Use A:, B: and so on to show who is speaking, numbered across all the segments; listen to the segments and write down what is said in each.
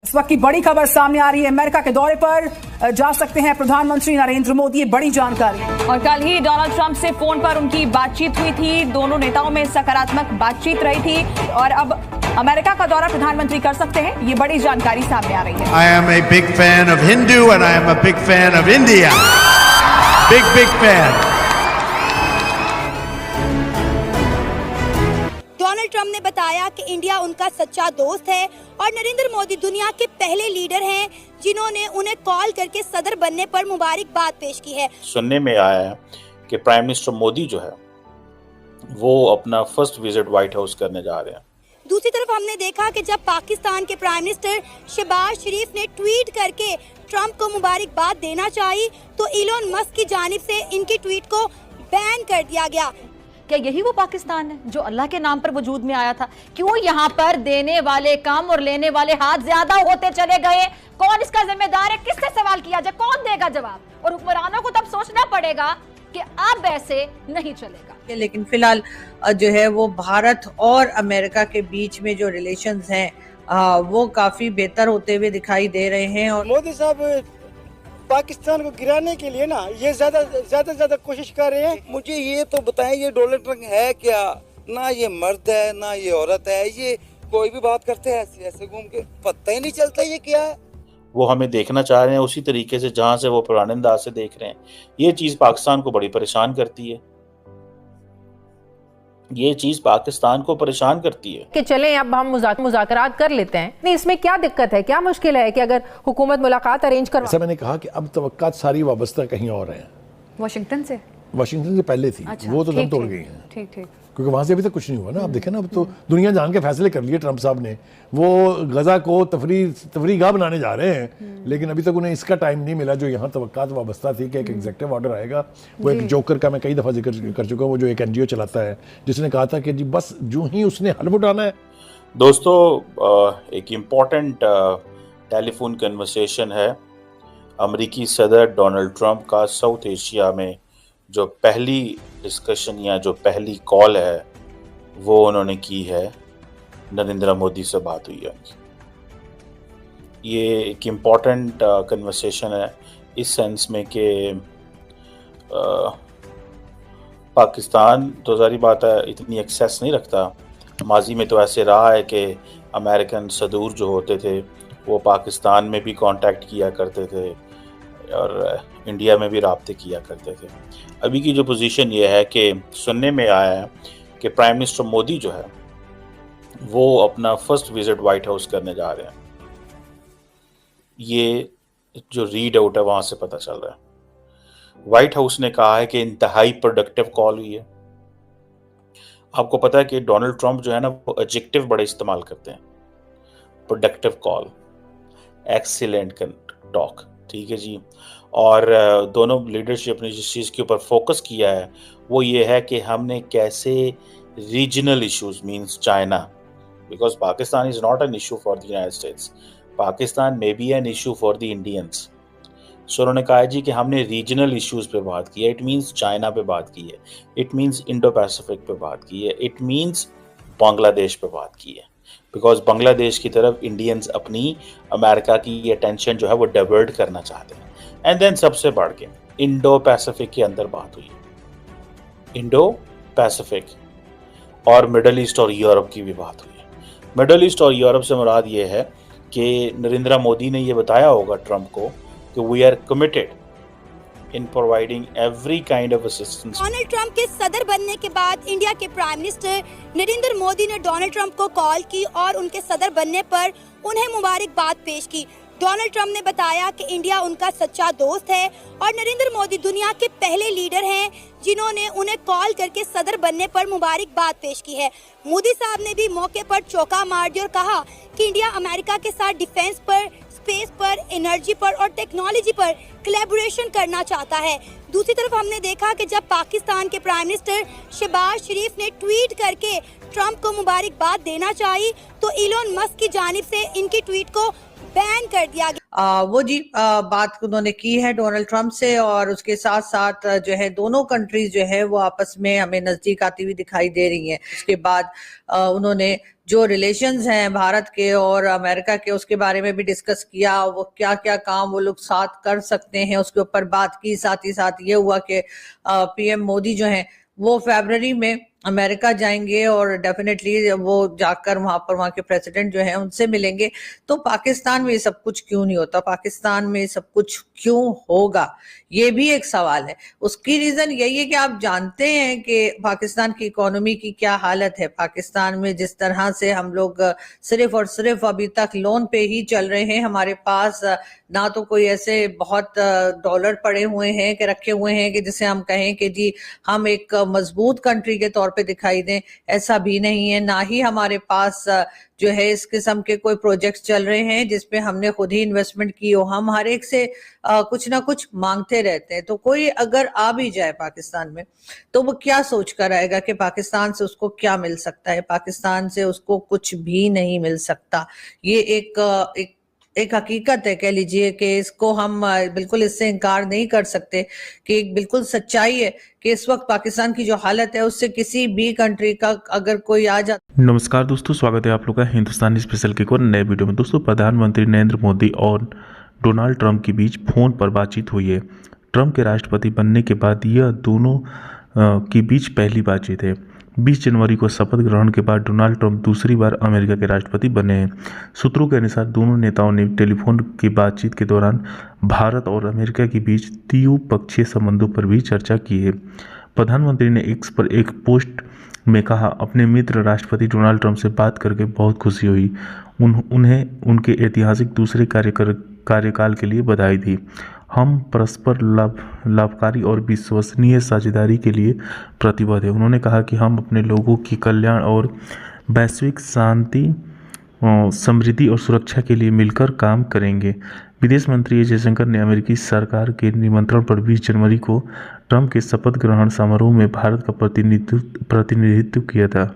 A: इस वक्त की बड़ी खबर सामने आ रही है। अमेरिका के दौरे पर जा सकते हैं प्रधानमंत्री नरेंद्र मोदी, बड़ी जानकारी।
B: और कल ही डोनाल्ड ट्रंप से फोन पर उनकी बातचीत हुई थी। दोनों नेताओं में सकारात्मक बातचीत रही थी और अब अमेरिका का दौरा प्रधानमंत्री कर सकते हैं, ये बड़ी जानकारी सामने आ रही है।
C: I am a big fan of Hindu and I am a big fan of India. Big fan.
D: Donald Trump ने बताया कि इंडिया उनका सच्चा दोस्त है और नरेंद्र मोदी दुनिया के पहले लीडर हैं जिन्होंने उन्हें कॉल करके सदर बनने पर मुबारकबाद पेश की है।
E: सुनने में आया है कि प्राइम मिनिस्टर मोदी जो है वो अपना फर्स्ट विजिट व्हाइट हाउस करने जा रहे हैं।
D: दूसरी तरफ हमने देखा कि जब पाकिस्तान के प्राइम मिनिस्टर शहबाज शरीफ ने ट्वीट करके ट्रंप को मुबारकबाद देना चाहिए तो इलोन मस्क की जानिब से इनकी ट्वीट को बैन कर दिया गया।
B: क्या यही वो पाकिस्तान है जो अल्लाह के नाम पर वजूद में आया था? क्यों यहाँ पर देने वाले कम और लेने वाले हाथ ज्यादा होते चले गए? कौन इसका जिम्मेदार है? किससे सवाल किया जाए? कौन देगा जवाब? और हुक्मरानों को तब सोचना पड़ेगा कि अब ऐसे नहीं चलेगा।
F: लेकिन फिलहाल जो है वो भारत और अमेरिका के बीच में जो रिलेशंस हैं वो काफी बेहतर होते हुए दिखाई दे रहे हैं। और
G: मोदी साहब पाकिस्तान को गिराने के लिए ना ये ज्यादा कोशिश कर रहे हैं।
H: मुझे ये तो बताएं, ये डोनाल्ड ट्रंप है क्या? ना ये मर्द है ना ये औरत है, ये कोई भी बात करते हैं ऐसे ऐसे घूम के, पता ही नहीं चलता ये क्या है।
E: वो हमें देखना चाह रहे हैं उसी तरीके से जहां से वो पुराने अंदाज से देख रहे हैं। ये चीज पाकिस्तान को बड़ी परेशान करती है। ये चीज पाकिस्तान को परेशान करती है
I: कि चलें अब हम मुज़ाकरात कर लेते हैं। नहीं, इसमें क्या दिक्कत है, क्या मुश्किल है कि अगर हुकूमत मुलाकात अरेंज कर।
J: ऐसा मैंने कहा कि अब तवक्कात सारी वाबस्ता कहीं और हैं।
B: वाशिंगटन से पहले
J: थी। अच्छा, वो तो दम तोड़ गई हैं।
B: ठीक ठीक,
J: क्योंकि वहां से अभी तक कुछ नहीं हुआ ना। आप देखें ना, अब तो दुनिया जान के फैसले कर लिए ट्रंप साहब ने। वो गजा को तफरीगाह बनाने जा रहे हैं, लेकिन अभी तक उन्हें इसका टाइम नहीं मिला जो यहाँ तवक्कात वाबस्ता थी कि एक एग्जीक्यूटिव ऑर्डर आएगा। वो एक जोकर का मैं कई दफ़ा जिक्र कर चुका हूँ, वो जो एक NGO चलाता है, जिसने कहा था कि जी बस जो ही उसने हल्फ उठाना है।
E: दोस्तों, एक इम्पॉर्टेंट टेलीफोन कन्वर्सेशन है अमेरिकी सदर डोनाल्ड ट्रंप का साउथ एशिया में। जो पहली डिस्कशन या जो पहली कॉल है वो उन्होंने की है, नरेंद्र मोदी से बात हुई है। ये एक इम्पॉर्टेंट कन्वर्सेशन है इस सेंस में कि पाकिस्तान तो सारी बात है इतनी एक्सेस नहीं रखता। माजी में तो ऐसे रहा है कि अमेरिकन सदूर जो होते थे वो पाकिस्तान में भी कांटेक्ट किया करते थे और इंडिया में भी राब्ते किया करते थे। अभी की जो पोजीशन ये है कि सुनने में आया है कि प्राइम मिनिस्टर मोदी जो है वो अपना फर्स्ट विजिट व्हाइट हाउस करने जा रहे हैं। ये जो रीड आउट है वहाँ से पता चल रहा है। व्हाइट हाउस ने कहा है कि इंतहाई प्रोडक्टिव कॉल हुई है। आपको पता है कि डोनाल्ड ट्रंप जो है ना वो एडजेक्टिव बड़े इस्तेमाल करते हैं। प्रोडक्टिव कॉल, एक्सीलेंट टॉक, ठीक है जी। और दोनों लीडरशिप ने जिस चीज़ के ऊपर फोकस किया है वो ये है कि हमने कैसे regional issues means China, because Pakistan is not an issue for the United States, Pakistan may be an issue for the Indians. So उन्होंने कहा जी कि हमने रीजनल इश्यूज पे बात की है। इट मींस चाइना पे बात की है, इट मींस इंडो पैसिफिक पे बात की है, इट मींस बांग्लादेश पे बात की है। बिकॉज बांग्लादेश की तरफ इंडियंस अपनी अमेरिका की अटेंशन जो है वो डाइवर्ट करना चाहते हैं। एंड देन सबसे बढ़ के इंडो पैसिफिक के अंदर बात हुई, इंडो पैसिफिक और मिडल ईस्ट और यूरोप की भी बात हुई है। मिडल ईस्ट और यूरोप से मुराद ये है कि नरेंद्र मोदी ने ये बताया होगा ट्रंप को कि we are committed in providing every kind of assistance.
D: Donald Trump के सदर बनने के बाद इंडिया के प्राइम मिनिस्टर नरेंद्र मोदी ने डोनाल्ड ट्रंप को कॉल की और उनके सदर बनने पर उन्हें मुबारकबाद पेश की। डोनाल्ड ट्रंप ने बताया कि इंडिया उनका सच्चा दोस्त है और नरेंद्र मोदी दुनिया के पहले लीडर हैं जिन्होंने उन्हें कॉल करके सदर बनने पर मुबारकबाद पेश की है। मोदी साहब ने भी मौके पर चौका मार दिया और कहा कि इंडिया अमेरिका के साथ डिफेंस पर, स्पेस पर, एनर्जी पर और टेक्नोलॉजी पर कोलैबोरेशन करना चाहता है। दूसरी तरफ हमने देखा कि जब पाकिस्तान के प्राइम मिनिस्टर शहबाज शरीफ ने ट्वीट करके ट्रंप को मुबारकबाद देना चाहिए तो इलोन मस्क की जानिब से इनकी ट्वीट को बैन कर दिया गया।
F: बात उन्होंने की है डोनाल्ड ट्रंप से और उसके साथ साथ जो है दोनों कंट्रीज जो है वो आपस में हमें नजदीक आती हुई दिखाई दे रही हैं। उसके बाद उन्होंने जो रिलेशंस हैं भारत के और अमेरिका के, उसके बारे में भी डिस्कस किया। वो क्या क्या काम वो लोग साथ कर सकते हैं उसके ऊपर बात की। साथ ही साथ ये हुआ कि पीएम मोदी जो हैं वो फरवरी में अमेरिका जाएंगे और डेफिनेटली वो जाकर वहां के प्रेसिडेंट जो हैं उनसे मिलेंगे। तो पाकिस्तान में ये सब कुछ क्यों नहीं होता, पाकिस्तान में सब कुछ क्यों होगा, ये भी एक सवाल है। उसकी रीजन यही है कि आप जानते हैं कि पाकिस्तान की इकोनॉमी की क्या हालत है। पाकिस्तान में जिस तरह से हम लोग सिर्फ और सिर्फ अभी तक लोन पे ही चल रहे हैं, हमारे पास ना तो कोई ऐसे बहुत डॉलर पड़े हुए हैं कि रखे हुए हैं कि जिसे हम कहें कि जी हम एक मजबूत कंट्री के तौर पे दिखाई दें, ऐसा भी नहीं है। ना ही हमारे पास जो है इस किस्म के कोई प्रोजेक्ट्स चल रहे हैं जिसपे हमने खुद ही इन्वेस्टमेंट की हो। हम हर एक से कुछ ना कुछ मांगते रहते हैं। तो कोई अगर आ भी जाए पाकिस्तान में तो वो क्या सोच कर आएगा कि पाकिस्तान से उसको क्या मिल सकता है। पाकिस्तान से उसको कुछ भी नहीं मिल सकता। ये एक हकीकत है, कह लीजिए कि इसको हम बिल्कुल इससे इनकार नहीं कर सकते कि एक बिल्कुल सच्चाई है कि इस वक्त पाकिस्तान की जो हालत है उससे किसी भी कंट्री का अगर कोई आ जाता।
K: नमस्कार दोस्तों, स्वागत है आप लोग का हिंदुस्तानी स्पेशल के एक और नए वीडियो में। दोस्तों, प्रधानमंत्री नरेंद्र मोदी और डोनाल्ड ट्रंप के बीच फोन पर बातचीत हुई है। ट्रंप के राष्ट्रपति बनने के बाद यह दोनों के बीच पहली बातचीत है। 20 जनवरी को शपथ ग्रहण के बाद डोनाल्ड ट्रंप दूसरी बार अमेरिका के राष्ट्रपति बने हैं। सूत्रों के अनुसार दोनों नेताओं ने टेलीफोन की बातचीत के दौरान भारत और अमेरिका के बीच द्विपक्षीय संबंधों पर भी चर्चा की है। प्रधानमंत्री ने एक्स पर एक पोस्ट में कहा, अपने मित्र राष्ट्रपति डोनाल्ड ट्रंप से बात करके बहुत खुशी हुई। उन्हें उनके ऐतिहासिक दूसरे कार्यकाल के लिए बधाई दी। हम परस्पर लाभकारी और विश्वसनीय साझेदारी के लिए प्रतिबद्ध हैं। उन्होंने कहा कि हम अपने लोगों की कल्याण और वैश्विक शांति, समृद्धि और सुरक्षा के लिए मिलकर काम करेंगे। विदेश मंत्री एस जयशंकर ने अमेरिकी सरकार के निमंत्रण पर 20 जनवरी को ट्रंप के शपथ ग्रहण समारोह में भारत का प्रतिनिधित्व किया था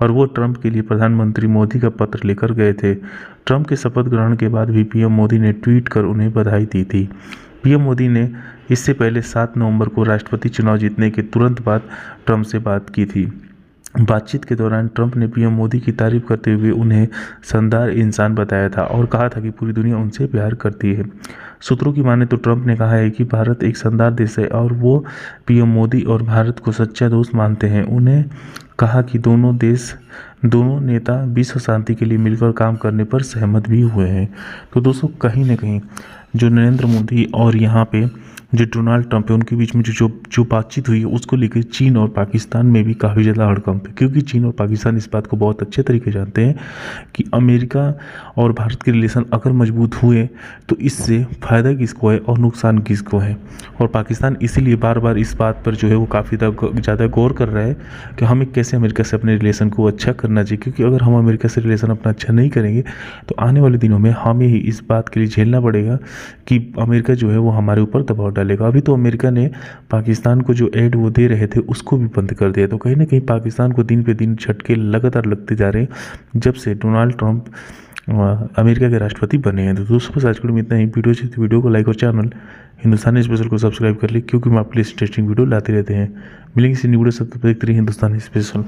K: और वो ट्रंप के लिए प्रधानमंत्री मोदी का पत्र लेकर गए थे। ट्रंप के शपथ ग्रहण के बाद भी पीएम मोदी ने ट्वीट कर उन्हें बधाई दी थी। पीएम मोदी ने इससे पहले 7 नवंबर को राष्ट्रपति चुनाव जीतने के तुरंत बाद ट्रंप से बात की थी। बातचीत के दौरान ट्रंप ने पीएम मोदी की तारीफ करते हुए उन्हें शानदार इंसान बताया था और कहा था कि पूरी दुनिया उनसे प्यार करती है। सूत्रों की माने तो ट्रंप ने कहा है कि भारत एक शानदार देश है और वो पीएम मोदी और भारत को सच्चा दोस्त मानते हैं। उन्हें कहा कि दोनों नेता विश्व शांति के लिए मिलकर काम करने पर सहमत भी हुए हैं। तो दोस्तों, कहीं ना कहीं जो नरेंद्र मोदी और यहाँ पे जो डोनाल्ड ट्रंप है उनके बीच में जो बातचीत हुई है उसको लेकर चीन और पाकिस्तान में भी काफ़ी ज़्यादा हड़कंप है, क्योंकि चीन और पाकिस्तान इस बात को बहुत अच्छे तरीके जानते हैं कि अमेरिका और भारत के रिलेशन अगर मजबूत हुए तो इससे फ़ायदा किसको है और नुकसान किसको है। और पाकिस्तान इसीलिए बार बार इस बात पर जो है वो काफ़ी ज़्यादा गौर कर रहा है कि हमें कैसे अमेरिका से अपने रिलेशन को अच्छा करना चाहिए, क्योंकि अगर हम अमेरिका से रिलेशन अपना अच्छा नहीं करेंगे तो आने वाले दिनों में हमें ही इस बात के लिए झेलना पड़ेगा कि अमेरिका जो है वो हमारे ऊपर दबाव डालेगा। अभी तो अमेरिका ने पाकिस्तान को जो एड वो दे रहे थे उसको भी बंद कर दिया। तो कहीं ना कहीं पाकिस्तान को दिन पे दिन झटके लगातार लगते जा रहे हैं जब से डोनाल्ड ट्रंप अमेरिका के राष्ट्रपति बने हैं। तो दोस्तों, आज के में इतना ही। वीडियो को लाइक और चैनल हिंदुस्तानी स्पेशल को सब्सक्राइब कर ले, क्योंकि हम आपके लिए इंटरेस्टिंग वीडियो लाते रहते हैं। मिलेंगे इसी वीडियो से, तब तक हिंदुस्तानी स्पेशल।